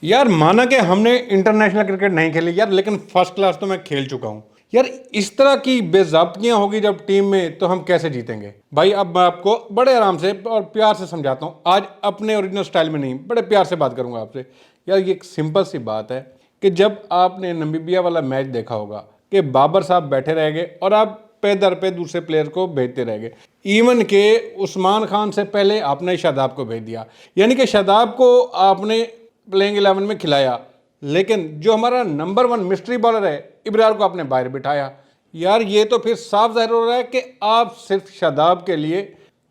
यार माना कि हमने इंटरनेशनल क्रिकेट नहीं खेली यार, लेकिन फर्स्ट क्लास तो मैं खेल चुका हूँ यार। इस तरह की बेज़ाब्तियां होगी जब टीम में, तो हम कैसे जीतेंगे भाई। अब मैं आपको बड़े आराम से और प्यार से समझाता हूँ, आज अपने ओरिजिनल स्टाइल में नहीं, बड़े प्यार से बात करूंगा आपसे। यार ये एक सिंपल सी बात है कि जब आपने नमीबिया वाला मैच देखा होगा कि बाबर साहब बैठे रह गए और आप पे दर पे दूसरे प्लेयर को भेजते रह गए। इवन के उस्मान खान से पहले आपने शादाब को भेज दिया, यानी कि शादाब को आपने प्लेइंग 11 में खिलाया, लेकिन जो हमारा नंबर 1 मिस्ट्री बॉलर है इब्रार को आपने बाहर बिठाया। यार ये तो फिर साफ जाहिर हो रहा है कि आप सिर्फ शादाब के लिए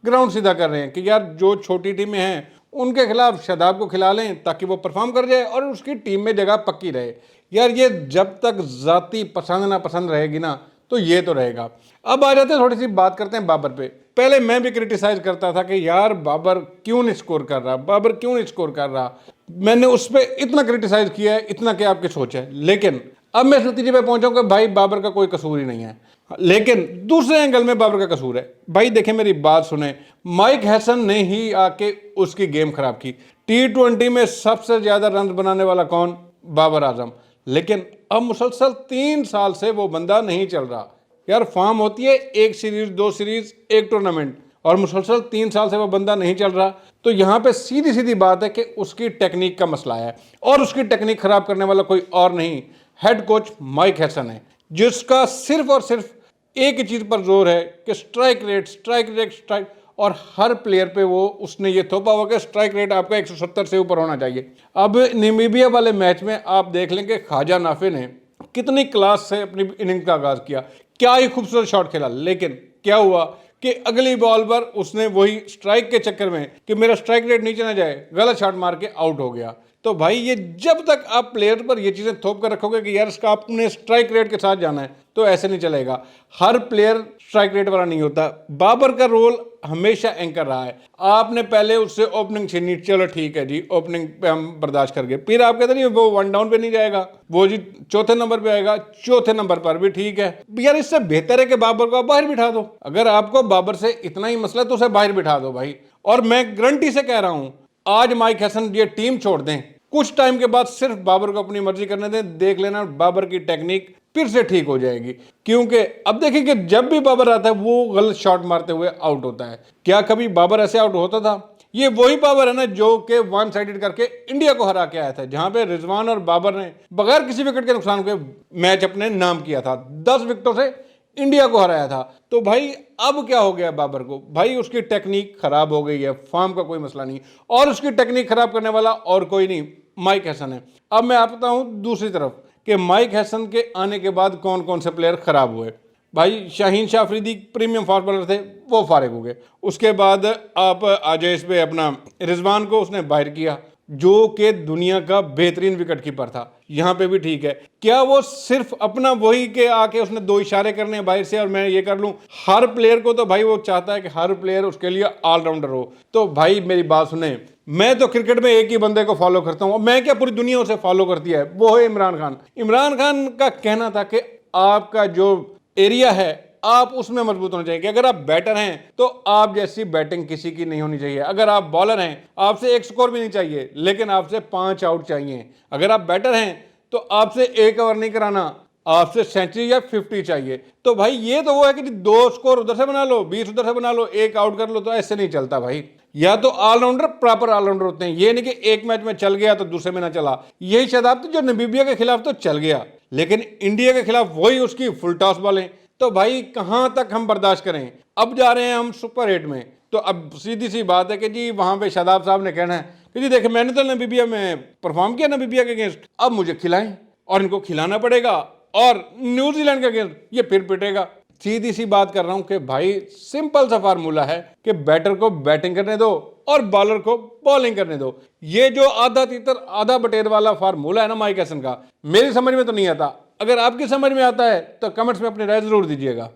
ग्राउंड सीधा कर रहे हैं कि यार जो छोटी टीमें हैं उनके खिलाफ शादाब को खिला लें ताकि वो परफॉर्म कर जाए और उसकी टीम में जगह पक्की रहे। यार ये जब तक जाती पसंद ना पसंद रहेगी ना, तो ये तो रहेगा। अब आ जाते हैं, थोड़ी सी बात करते हैं बाबर पे। पहले मैं भी क्रिटिसाइज करता था कि यार बाबर क्यों नहीं स्कोर कर रहा, बाबर क्यों नहीं स्कोर कर रहा। मैंने उस पर इतना क्रिटिसाइज किया है, इतना कि आपकी सोच है, लेकिन अब मैं इस नतीजे पे पहुंचा हूं कि भाई बाबर का कोई कसूर ही नहीं है। लेकिन दूसरे एंगल में बाबर का कसूर है। भाई देखें, मेरी बात सुने, माइक हैसन ने ही आके उसकी गेम खराब की। T20 में सबसे ज्यादा रन बनाने वाला कौन? बाबर आजम। लेकिन अब मुसलसल 3 साल से वो बंदा नहीं चल रहा। यार फॉर्म होती है 1 सीरीज 2 सीरीज 1 टूर्नामेंट, और मुसलसल 3 साल से वो बंदा नहीं चल रहा। तो यहाँ पे सीधी सीधी बात है कि उसकी टेक्निक का मसला है, और उसकी टेक्निक खराब करने वाला कोई और नहीं, हेड कोच माइक हैसन है, जिसका सिर्फ और सिर्फ एक ही चीज पर जोर है कि strike rate, strike rate, strike. और हर प्लेयर पे वो उसने ये थोपा हुआ कि स्ट्राइक रेट आपका 170 से ऊपर होना चाहिए। अब नामीबिया वाले मैच में आप देख लें कि ख्वाजा नाफे ने कितनी क्लास से अपनी इनिंग का आगाज किया, क्या ही खूबसूरत शॉट खेला। लेकिन क्या हुआ कि अगली बॉल पर उसने वही स्ट्राइक के चक्कर में कि मेरा स्ट्राइक रेट नीचे ना जाए, गलत शॉट मार के आउट हो गया। तो भाई ये जब तक आप प्लेयर पर ये चीजें थोप कर रखोगे कि यार इसका आपने स्ट्राइक रेट के साथ जाना है, तो ऐसे नहीं चलेगा। हर प्लेयर स्ट्राइक रेट वाला नहीं होता। बाबर का रोल हमेशा एंकर रहा है। आपने पहले उससे ओपनिंग छीनी, चलो ठीक है जी, ओपनिंग पे हम बर्दाश्त कर गए। फिर आप कहते नहीं वो 1 डाउन पे नहीं जाएगा, वो जी चौथे नंबर पे आएगा, चौथे नंबर पर भी ठीक है। यार इससे बेहतर है कि बाबर को आप बाहर बिठा दो। अगर आपको बाबर से इतना ही मसला है तो उसे बाहर बिठा दो भाई। और मैं गारंटी से कह रहा हूं, आज माइक हैसन ये टीम छोड़ दें, कुछ टाइम के बाद सिर्फ बाबर को अपनी मर्जी करने दें, देख लेना बाबर की टेक्निक फिर से ठीक हो जाएगी। क्योंकि अब देखिए कि जब भी बाबर आता है वो गलत शॉट मारते हुए आउट होता है। क्या कभी बाबर ऐसे आउट होता था? ये वही बाबर है ना जो कि 1 साइडेड करके इंडिया को हरा के आया था, जहां पे रिजवान और बाबर ने बगैर किसी विकेट के नुकसान के मैच अपने नाम किया था, 10 विकेटों से इंडिया को हराया था। तो भाई अब क्या हो गया बाबर को? भाई उसकी टेक्निक खराब हो गई है, फॉर्म का कोई मसला नहीं, और उसकी टेक्निक खराब करने वाला और कोई नहीं, माइक हैसन है। अब मैं आता हूं दूसरी तरफ कि माइक हैसन के आने के बाद कौन कौन से प्लेयर खराब हुए। भाई Shaheen Shah Afridi premium fast bowler थे, वो फारिग हो गए। उसके बाद आप आ जाए इस पे अपना रिजवान को उसने बाहर किया, जो कि दुनिया का बेहतरीन विकेट कीपर था। यहां पे भी ठीक है। क्या वो सिर्फ अपना वही के आके उसने 2 इशारे करने हैं बाहर से और मैं ये कर लूं? हर प्लेयर को तो भाई वो चाहता है कि हर प्लेयर उसके लिए ऑलराउंडर हो। तो भाई मेरी बात सुने, मैं तो क्रिकेट में एक ही बंदे को फॉलो करता हूं, मैं क्या पूरी दुनिया उसे फॉलो करती है, वो है इमरान खान। इमरान खान का कहना था कि आपका जो एरिया है आप उसमें मजबूत होना चाहिए, कि अगर आप बैटर हैं तो आप जैसी बैटिंग किसी की नहीं होनी चाहिए। अगर आप बॉलर हैं आपसे 1 स्कोर भी नहीं चाहिए, लेकिन आपसे 5 आउट चाहिए। अगर आप बैटर हैं तो आपसे 1 ओवर नहीं कराना, आपसे सेंचुरी या 50 चाहिए। तो भाई ये तो वो है कि 2 स्कोर उधर से बना लो, 20 उधर से बना लो, 1 आउट कर लो, तो ऐसे नहीं चलता भाई। या तो ऑलराउंडर प्रॉपर ऑलराउंडर होते हैं, ये नहीं कि एक मैच में चल गया तो दूसरे में ना चला। यही शादाब तो जो नामीबिया के खिलाफ तो चल गया, लेकिन इंडिया के खिलाफ वही उसकी फुल टॉस बॉलें। तो भाई कहां तक हम बर्दाश्त करें? अब जा रहे हैं हम सुपर 8 में, तो अब सीधी सी बात है कि जी वहां पे शादाब साहब ने कहना है कि जी देखिए मैंने तो नामीबिया में परफॉर्म किया, नामीबिया के अगेंस्ट, अब मुझे खिलाएं, और इनको खिलाना पड़ेगा। और न्यूजीलैंड के अगेंस्ट ये फिर पिटेगा। सीधी सी बात कर रहा हूं कि भाई सिंपल सा फार्मूला है कि बैटर को बैटिंग करने दो और बॉलर को बॉलिंग करने दो। ये जो आधा तीतर आधा बटेर वाला फार्मूला है ना माइक हैसन का, मेरी समझ में तो नहीं आता। अगर आपकी समझ में आता है तो कमेंट्स में अपनी राय जरूर दीजिएगा।